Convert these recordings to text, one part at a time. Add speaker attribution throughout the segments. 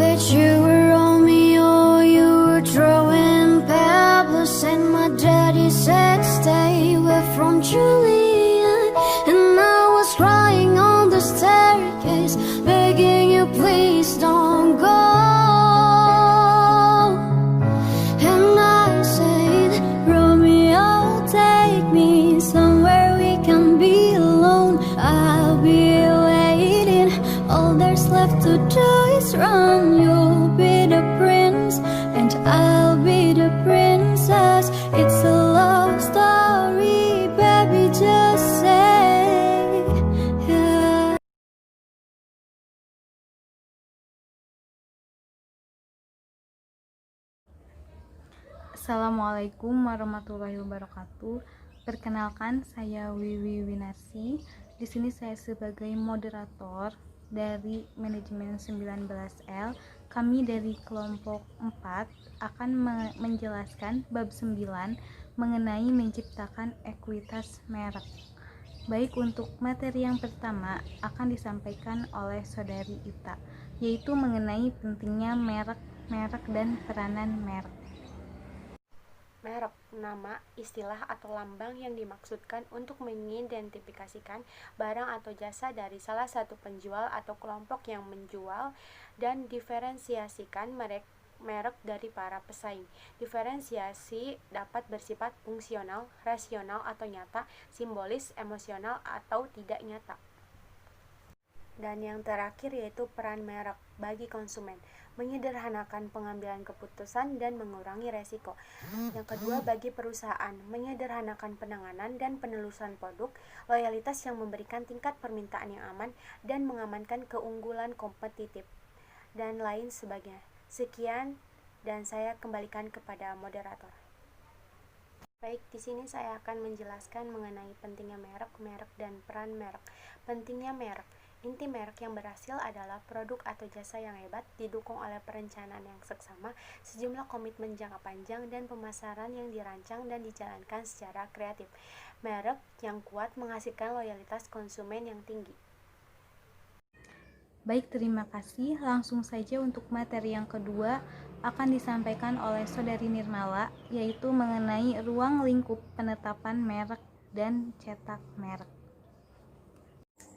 Speaker 1: bet you were Romeo, you were throwing pebbles, and my daddy said stay away from Juliet. And I was crying on the staircase, begging you please don't go. And I said, Romeo, take me somewhere we can be alone. I'll be waiting, all there's left to do is run. You'll be the prince and I'll be the princess. It's a love story, baby, just say yeah.
Speaker 2: Assalamualaikum warahmatullahi wabarakatuh. Perkenalkan, saya Wiwi Winarsi. Di sini saya sebagai moderator dari manajemen 19L. Kami dari kelompok 4 akan menjelaskan bab 9 mengenai menciptakan ekuitas merek. Baik, untuk materi yang pertama akan disampaikan oleh Saudari Ita, yaitu mengenai pentingnya merek dan peranan merek.
Speaker 3: Merek, nama, istilah atau lambang yang dimaksudkan untuk mengidentifikasikan barang atau jasa dari salah satu penjual atau kelompok yang menjual, dan diferensiasikan merek dari para pesaing. Diferensiasi dapat bersifat fungsional, rasional atau nyata, simbolis, emosional, atau tidak nyata. Dan yang terakhir yaitu peran merek bagi konsumen, menyederhanakan pengambilan keputusan dan mengurangi resiko. Yang kedua, bagi perusahaan, menyederhanakan penanganan dan penelusuran produk, loyalitas yang memberikan tingkat permintaan yang aman dan mengamankan keunggulan kompetitif, dan lain sebagainya. Sekian, dan saya kembalikan kepada moderator. Baik, di sini saya akan menjelaskan mengenai pentingnya merek dan peran merek. Pentingnya merek. Inti merek yang berhasil adalah produk atau jasa yang hebat, didukung oleh perencanaan yang seksama, sejumlah komitmen jangka panjang, dan pemasaran yang dirancang dan dijalankan secara kreatif. Merek yang kuat menghasilkan loyalitas konsumen yang tinggi.
Speaker 2: Baik, terima kasih. Langsung saja untuk materi yang kedua akan disampaikan oleh Saudari Nirmala, yaitu mengenai ruang lingkup penetapan merek dan cetak merek.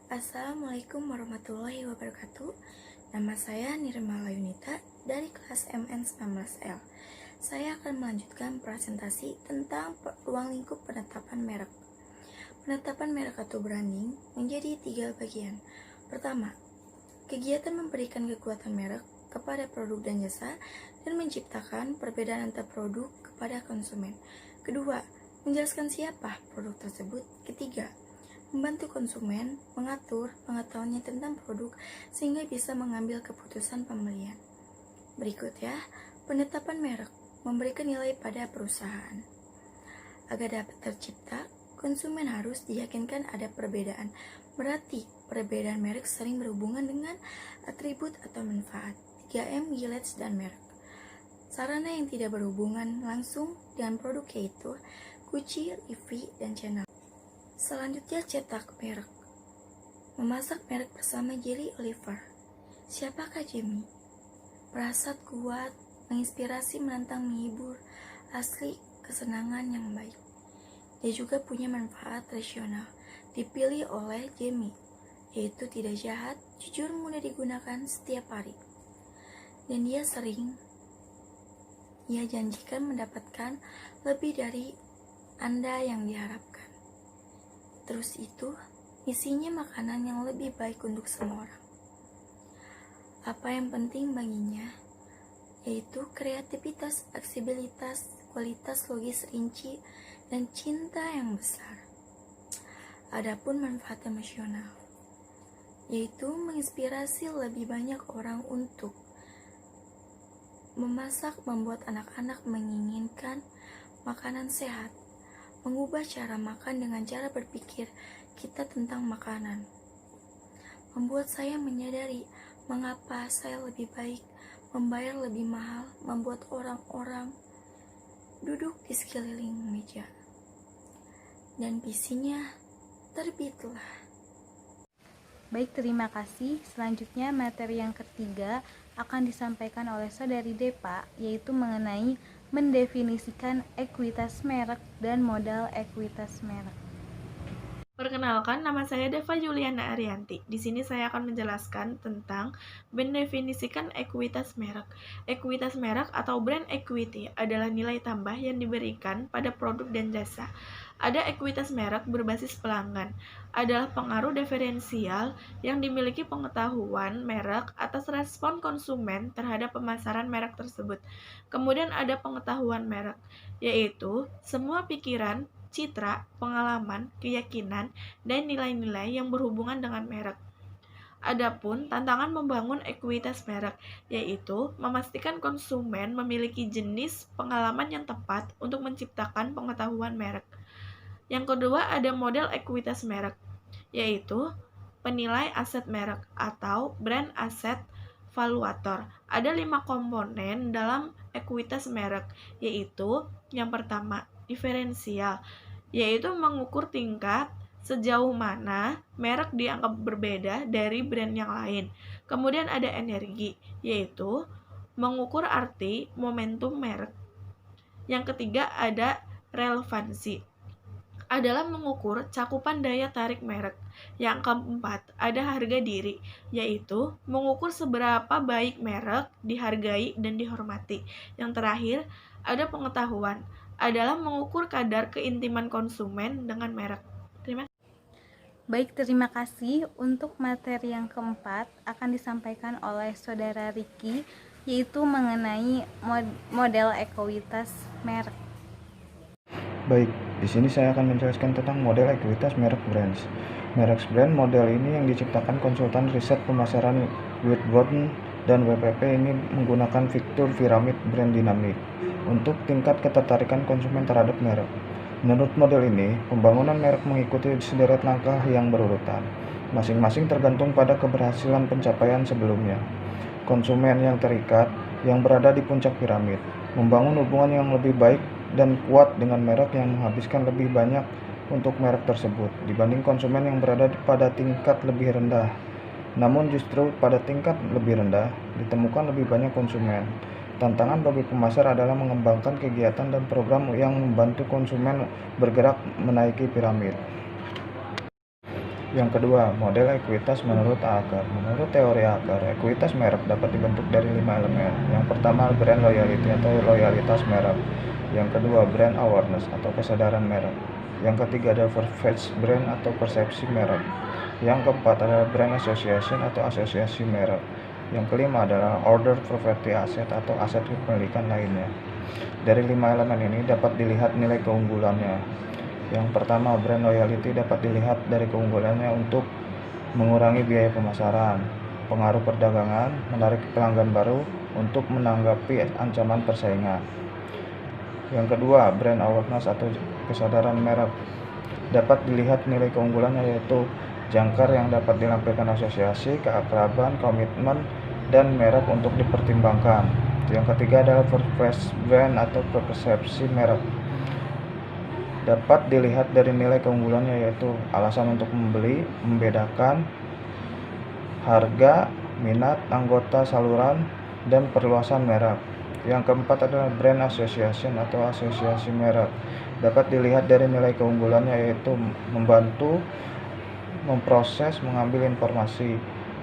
Speaker 4: Assalamualaikum warahmatullahi wabarakatuh. Nama saya Nirmala Yunita dari kelas MN19L. Saya akan melanjutkan presentasi tentang ruang lingkup penetapan merek. Penetapan merek atau branding menjadi 3 bagian. Pertama, kegiatan memberikan kekuatan merek kepada produk dan jasa dan menciptakan perbedaan antar produk kepada konsumen. Kedua, menjelaskan siapa produk tersebut. Ketiga, membantu konsumen mengatur pengetahuannya tentang produk sehingga bisa mengambil keputusan pembelian. Berikut ya, penetapan merek memberikan nilai pada perusahaan. Agar dapat tercipta, konsumen harus diyakinkan ada perbedaan. Berarti, perbedaan merek sering berhubungan dengan atribut atau manfaat. 3M, Gillette, dan merek. Sarana yang tidak berhubungan langsung dengan produk yaitu Gucci, Louis, dan Chanel. Selanjutnya, cetak merek. Memasak merek bersama Jerry Oliver. Siapakah Jamie? Perasaan kuat, menginspirasi, menantang, menghibur, asli kesenangan yang baik. Dia juga punya manfaat rasional. Dipilih oleh Jamie, yaitu tidak jahat, jujur, mudah digunakan setiap hari. Dan dia janjikan mendapatkan lebih dari Anda yang diharapkan. Terus itu, isinya makanan yang lebih baik untuk semua orang. Apa yang penting baginya? Yaitu kreativitas, fleksibilitas, kualitas logis rinci, dan cinta yang besar. Adapun manfaat emosional, yaitu menginspirasi lebih banyak orang untuk memasak, membuat anak-anak menginginkan makanan sehat, mengubah cara makan dengan cara berpikir kita tentang makanan, membuat saya menyadari mengapa saya lebih baik membayar lebih mahal, membuat orang-orang duduk di sekeliling meja, dan visinya terbitlah.
Speaker 2: Baik, terima kasih. Selanjutnya materi yang ketiga akan disampaikan oleh Saudari Depa, yaitu mengenai mendefinisikan ekuitas merek dan modal ekuitas merek.
Speaker 5: Perkenalkan, nama saya Deva Juliana Arianti. Di sini saya akan menjelaskan tentang mendefinisikan ekuitas merek. Ekuitas merek atau brand equity adalah nilai tambah yang diberikan pada produk dan jasa. Ada ekuitas merek berbasis pelanggan, adalah pengaruh diferensial yang dimiliki pengetahuan merek atas respon konsumen terhadap pemasaran merek tersebut. Kemudian ada pengetahuan merek, yaitu semua pikiran, citra, pengalaman, keyakinan, dan nilai-nilai yang berhubungan dengan merek. Adapun tantangan membangun ekuitas merek, yaitu memastikan konsumen memiliki jenis pengalaman yang tepat untuk menciptakan pengetahuan merek. Yang kedua ada model ekuitas merek, yaitu penilai aset merek atau brand asset valuator. Ada 5 komponen dalam ekuitas merek, yaitu yang pertama diferensial, yaitu mengukur tingkat sejauh mana merek dianggap berbeda dari brand yang lain. Kemudian ada energi, yaitu mengukur arti momentum merek. Yang ketiga ada relevansi, adalah mengukur cakupan daya tarik merek. Yang keempat ada harga diri, yaitu mengukur seberapa baik merek dihargai dan dihormati. Yang terakhir ada pengetahuan, adalah mengukur kadar keintiman konsumen dengan merek.
Speaker 2: Baik, terima kasih. Untuk materi yang keempat akan disampaikan oleh Saudara Riki, yaitu mengenai model ekuitas merek.
Speaker 6: Baik, di sini saya akan menjelaskan tentang model ekuitas merek brands. Merek brand model ini yang diciptakan konsultan riset pemasaran Whitburn dan WPP ini menggunakan fitur piramid brand dinamik untuk tingkat ketertarikan konsumen terhadap merek. Menurut model ini, pembangunan merek mengikuti sederet langkah yang berurutan. Masing-masing tergantung pada keberhasilan pencapaian sebelumnya. Konsumen yang terikat, yang berada di puncak piramid, membangun hubungan yang lebih baik dan kuat dengan merek yang menghabiskan lebih banyak untuk merek tersebut dibanding konsumen yang berada pada tingkat lebih rendah. Namun justru pada tingkat lebih rendah ditemukan lebih banyak konsumen. Tantangan bagi pemasar adalah mengembangkan kegiatan dan program yang membantu konsumen bergerak menaiki piramid. Yang kedua, model ekuitas menurut Aker. Menurut teori Aker, ekuitas merek dapat dibentuk dari 5 elemen. Yang pertama, brand loyalty atau loyalitas merek. Yang kedua, brand awareness atau kesadaran merek. Yang ketiga ada perceived brand atau persepsi merek. Yang keempat adalah brand association atau asosiasi merek. Yang kelima adalah order property asset atau aset kepemilikan lainnya. Dari 5 elemen ini dapat dilihat nilai keunggulannya. Yang pertama, brand loyalty dapat dilihat dari keunggulannya untuk mengurangi biaya pemasaran, pengaruh perdagangan, menarik pelanggan baru untuk menanggapi ancaman persaingan. Yang kedua, brand awareness atau kesadaran merek dapat dilihat nilai keunggulannya yaitu jangkar yang dapat dilampirkan asosiasi, keakraban, komitmen, dan merek untuk dipertimbangkan. Yang ketiga adalah perceived brand atau persepsi merek. Dapat dilihat dari nilai keunggulannya yaitu alasan untuk membeli, membedakan, harga, minat anggota saluran, dan perluasan merek. Yang keempat adalah brand association atau asosiasi merek. Dapat dilihat dari nilai keunggulannya yaitu membantu, memproses, mengambil informasi,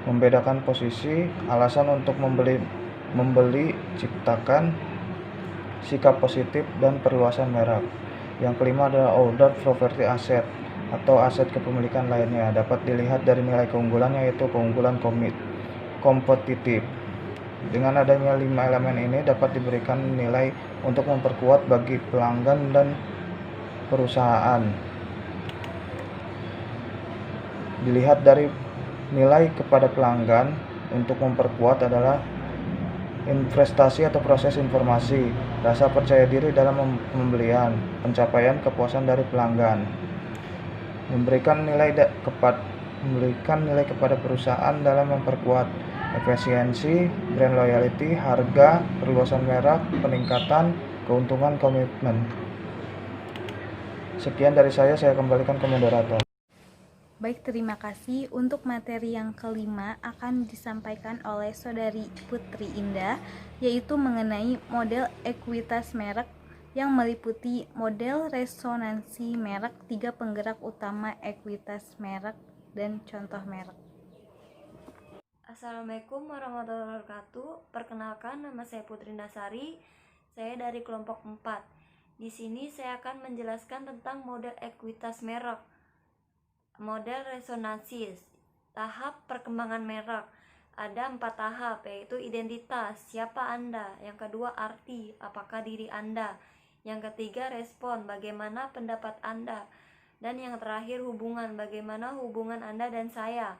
Speaker 6: membedakan posisi, alasan untuk membeli, ciptakan, sikap positif, dan perluasan merek. Yang kelima adalah order property asset atau aset kepemilikan lainnya. Dapat dilihat dari nilai keunggulannya yaitu keunggulan kompetitif. Dengan adanya 5 elemen ini dapat diberikan nilai untuk memperkuat bagi pelanggan dan perusahaan. Dilihat dari nilai kepada pelanggan untuk memperkuat adalah investasi atau proses informasi, rasa percaya diri dalam pembelian, pencapaian kepuasan dari pelanggan, memberikan nilai kepada perusahaan dalam memperkuat efisiensi, brand loyalty, harga, perluasan merek, peningkatan, keuntungan, komitmen. Sekian dari saya kembalikan ke moderator.
Speaker 2: Baik, terima kasih. Untuk materi yang kelima akan disampaikan oleh Saudari Putri Indah, yaitu mengenai model ekuitas merek yang meliputi model resonansi merek, 3 penggerak utama ekuitas merek, dan contoh merek.
Speaker 7: Assalamualaikum warahmatullahi wabarakatuh. Perkenalkan, nama saya Putri Nasari. Saya dari kelompok 4. Di sini saya akan menjelaskan tentang model ekuitas merek. Model resonansi, tahap perkembangan merek. Ada 4 tahap, yaitu identitas, siapa Anda. Yang kedua, arti, apakah diri Anda. Yang ketiga, respon, bagaimana pendapat Anda. Dan yang terakhir, hubungan, bagaimana hubungan Anda dan saya.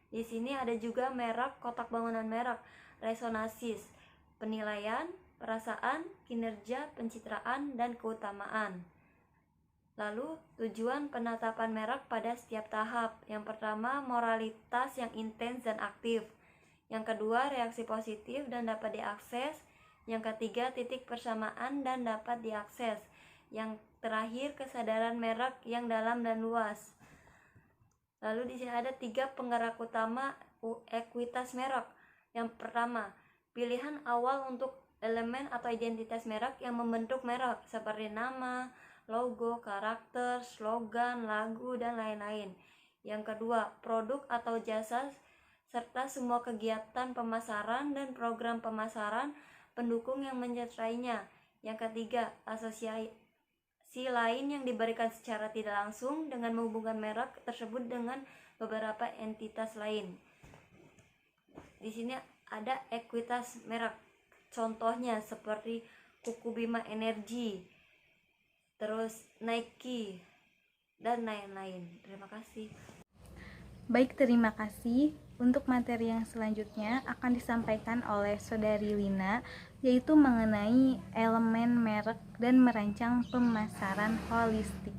Speaker 7: Di sini ada juga merek, kotak bangunan merek, resonasis, penilaian, perasaan, kinerja, pencitraan, dan keutamaan. Lalu, tujuan penetapan merek pada setiap tahap. Yang pertama, moralitas yang intens dan aktif. Yang kedua, reaksi positif dan dapat diakses. Yang ketiga, titik persamaan dan dapat diakses. Yang terakhir, kesadaran merek yang dalam dan luas. Lalu di sini ada 3 penggerak utama ekuitas merek. Yang pertama, pilihan awal untuk elemen atau identitas merek yang membentuk merek, seperti nama, logo, karakter, slogan, lagu, dan lain-lain. Yang kedua, produk atau jasa serta semua kegiatan pemasaran dan program pemasaran pendukung yang menyertainya. Yang ketiga, asosiasi lain yang diberikan secara tidak langsung dengan menghubungkan merek tersebut dengan beberapa entitas lain. Di sini ada ekuitas merek. Contohnya seperti Kuku Bima Energi, terus Nike, dan lain-lain. Terima kasih.
Speaker 2: Baik, terima kasih. Untuk materi yang selanjutnya akan disampaikan oleh Saudari Lina, yaitu mengenai elemen merek dan merancang pemasaran holistik.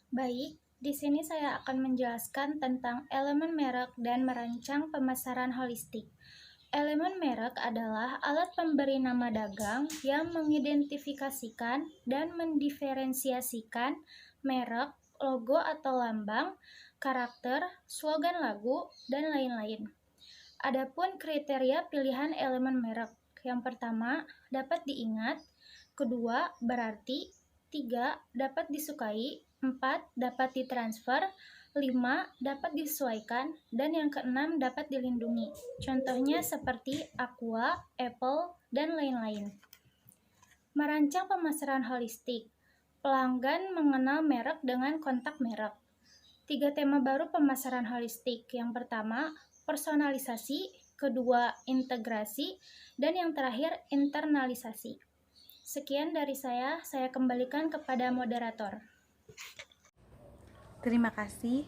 Speaker 8: Baik, di sini saya akan menjelaskan tentang elemen merek dan merancang pemasaran holistik. Elemen merek adalah alat pemberi nama dagang yang mengidentifikasikan dan mendiferensiasikan merek, logo atau lambang, karakter, slogan lagu, dan lain-lain. Adapun kriteria pilihan elemen merek. Yang pertama, dapat diingat. Kedua, berarti. 3, dapat disukai. 4, dapat ditransfer. 5, dapat disesuaikan. Dan yang keenam, dapat dilindungi. Contohnya seperti Aqua, Apple, dan lain-lain. Merancang pemasaran holistik. Pelanggan mengenal merek dengan kontak merek. 3 tema baru pemasaran holistik. Yang pertama, personalisasi. Kedua, integrasi. Dan yang terakhir, internalisasi. Sekian dari saya kembalikan kepada moderator.
Speaker 2: Terima kasih.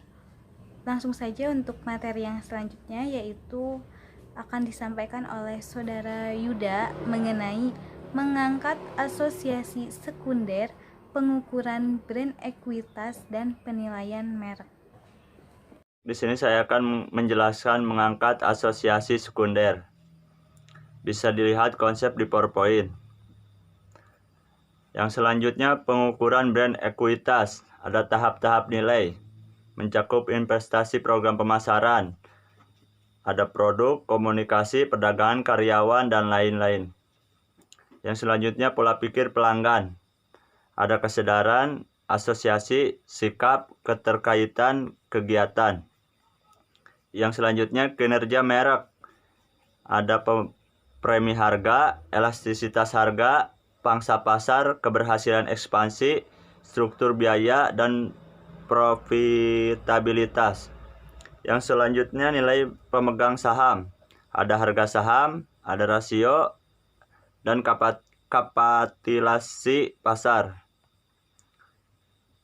Speaker 2: Langsung saja untuk materi yang selanjutnya, yaitu akan disampaikan oleh Saudara Yuda mengenai mengangkat asosiasi sekunder, pengukuran brand ekuitas, dan penilaian merek.
Speaker 9: Di sini saya akan menjelaskan mengangkat asosiasi sekunder. Bisa dilihat konsep di PowerPoint. Yang selanjutnya, pengukuran brand ekuitas. Ada tahap-tahap nilai, mencakup investasi program pemasaran, ada produk, komunikasi, perdagangan, karyawan, dan lain-lain. Yang selanjutnya, pola pikir pelanggan. Ada kesadaran, asosiasi, sikap, keterkaitan, kegiatan. Yang selanjutnya, kinerja merek. Ada premi harga, elastisitas harga, pangsa pasar, keberhasilan ekspansi, struktur biaya, dan profitabilitas. Yang selanjutnya, nilai pemegang saham. Ada harga saham, ada rasio, dan kapitalisasi pasar.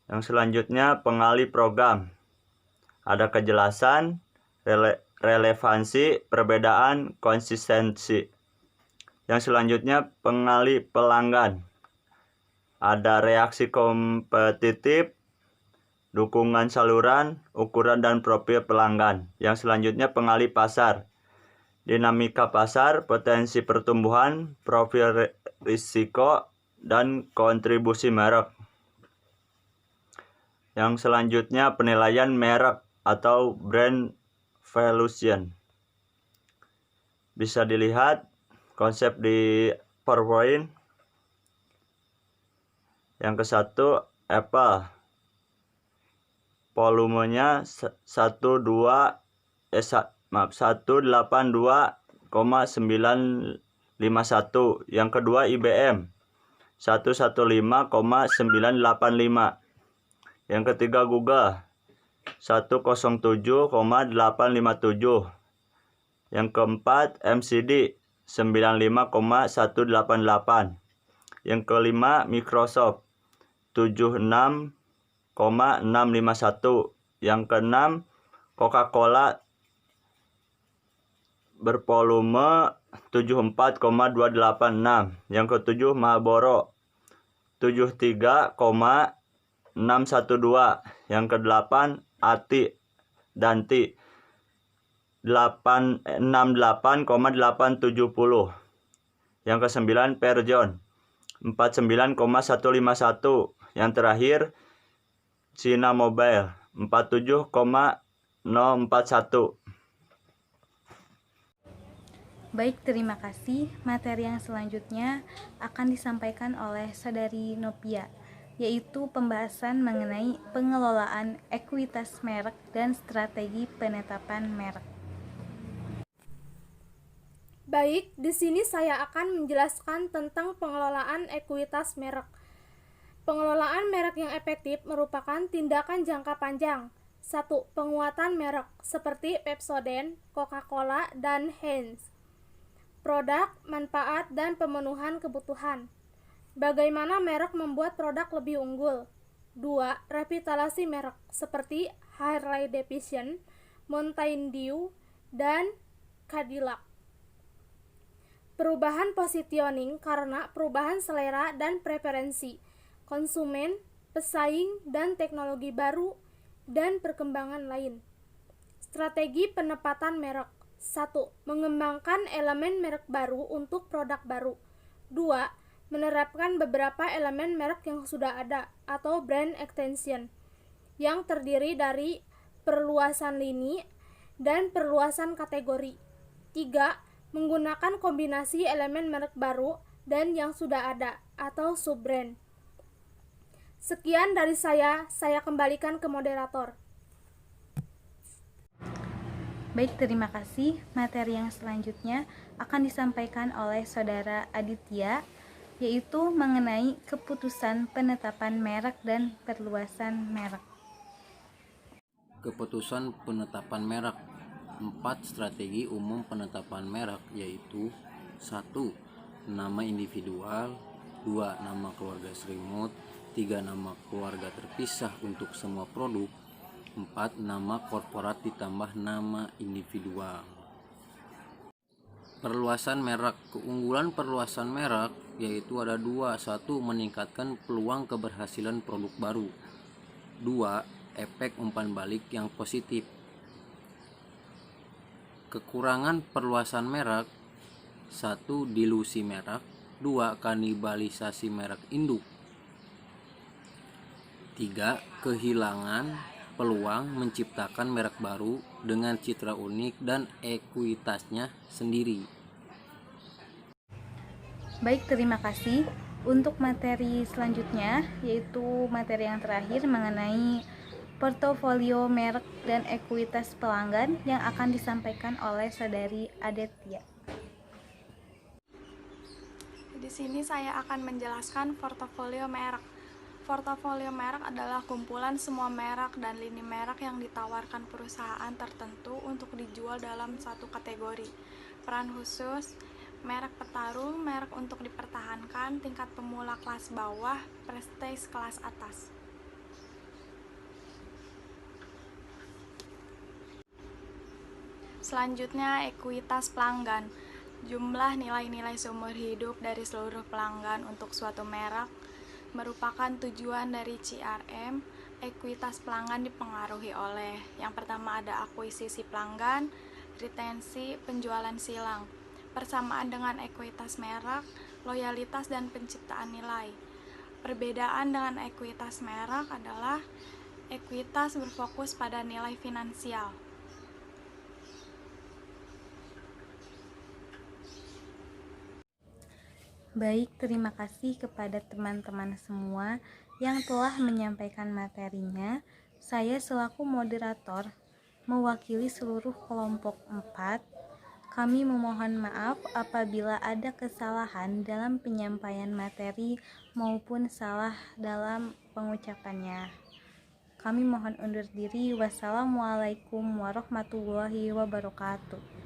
Speaker 9: Yang selanjutnya, pengali program. Ada kejelasan, relevansi, perbedaan, konsistensi. Yang selanjutnya, pengali pelanggan. Ada reaksi kompetitif, dukungan saluran, ukuran dan profil pelanggan. Yang selanjutnya, pengali pasar. Dinamika pasar, potensi pertumbuhan, profil risiko, dan kontribusi merek. Yang selanjutnya penilaian merek atau brand valuation. Bisa dilihat konsep di PowerPoint. Yang ke satu Apple. Volumenya 182,951. Yang kedua IBM 115,985. Yang ketiga Google 107,857. Yang keempat MCD 95,188. Yang kelima Microsoft 76,651. Yang keenam Coca-Cola bervolume 74,286. Yang ketujuh Marlboro 73,612. Yang kedelapan Ati Danti 68,870. Yang kesembilan Perjon 49,151. Yang terakhir China Mobile 47,041.
Speaker 2: Baik, terima kasih. Materi yang selanjutnya akan disampaikan oleh Saudari Nopia, yaitu pembahasan mengenai pengelolaan ekuitas merek dan strategi penetapan merek.
Speaker 10: Baik, di sini saya akan menjelaskan tentang pengelolaan ekuitas merek. Pengelolaan merek yang efektif merupakan tindakan jangka panjang. 1. Penguatan merek seperti Pepsodent, Coca-Cola, dan Heinz. Produk, manfaat, dan pemenuhan kebutuhan. Bagaimana merek membuat produk lebih unggul? 2. Revitalisasi merek seperti Harley Davidson, Mountain Dew, dan Cadillac. Perubahan positioning karena perubahan selera dan preferensi konsumen, pesaing, dan teknologi baru, dan perkembangan lain. Strategi penempatan merek. 1. Mengembangkan elemen merek baru untuk produk baru. 2. Menerapkan beberapa elemen merek yang sudah ada atau brand extension yang terdiri dari perluasan lini dan perluasan kategori. 3. Menggunakan kombinasi elemen merek baru dan yang sudah ada atau sub-brand. Sekian dari saya kembalikan ke moderator.
Speaker 2: Baik, terima kasih. Materi yang selanjutnya akan disampaikan oleh Saudara Aditya, yaitu mengenai keputusan penetapan merek dan perluasan merek.
Speaker 11: Keputusan penetapan merek. 4 strategi umum penetapan merek, yaitu 1. Nama individual, 2. Nama keluarga selimut, 3. Nama keluarga terpisah untuk semua produk, 4. Nama korporat ditambah nama individual. Perluasan merek. Keunggulan perluasan merek yaitu ada 2. 1. Meningkatkan peluang keberhasilan produk baru. 2. Efek umpan balik yang positif. Kekurangan perluasan merek. 1. Dilusi merek. 2. Kanibalisasi merek induk. 3. Kehilangan peluang menciptakan merek baru dengan citra unik dan ekuitasnya sendiri.
Speaker 2: Baik, terima kasih. Untuk materi selanjutnya, yaitu materi yang terakhir mengenai portofolio merek dan ekuitas pelanggan yang akan disampaikan oleh Saudari Aditya.
Speaker 12: Di sini saya akan menjelaskan portofolio merek. Portofolio merek adalah kumpulan semua merek dan lini merek yang ditawarkan perusahaan tertentu untuk dijual dalam satu kategori. Peran khusus, merek petarung, merek untuk dipertahankan, tingkat pemula kelas bawah, prestige kelas atas. Selanjutnya, ekuitas pelanggan. Jumlah nilai-nilai seumur hidup dari seluruh pelanggan untuk suatu merek merupakan tujuan dari CRM. Ekuitas pelanggan dipengaruhi oleh yang pertama ada akuisisi pelanggan, retensi, penjualan silang. Persamaan dengan ekuitas merek, loyalitas dan penciptaan nilai. Perbedaan dengan ekuitas merek adalah ekuitas berfokus pada nilai finansial.
Speaker 2: Baik, terima kasih kepada teman-teman semua yang telah menyampaikan materinya. Saya selaku moderator mewakili seluruh kelompok 4. Kami memohon maaf apabila ada kesalahan dalam penyampaian materi maupun salah dalam pengucapannya. Kami mohon undur diri. Wassalamualaikum warahmatullahi wabarakatuh.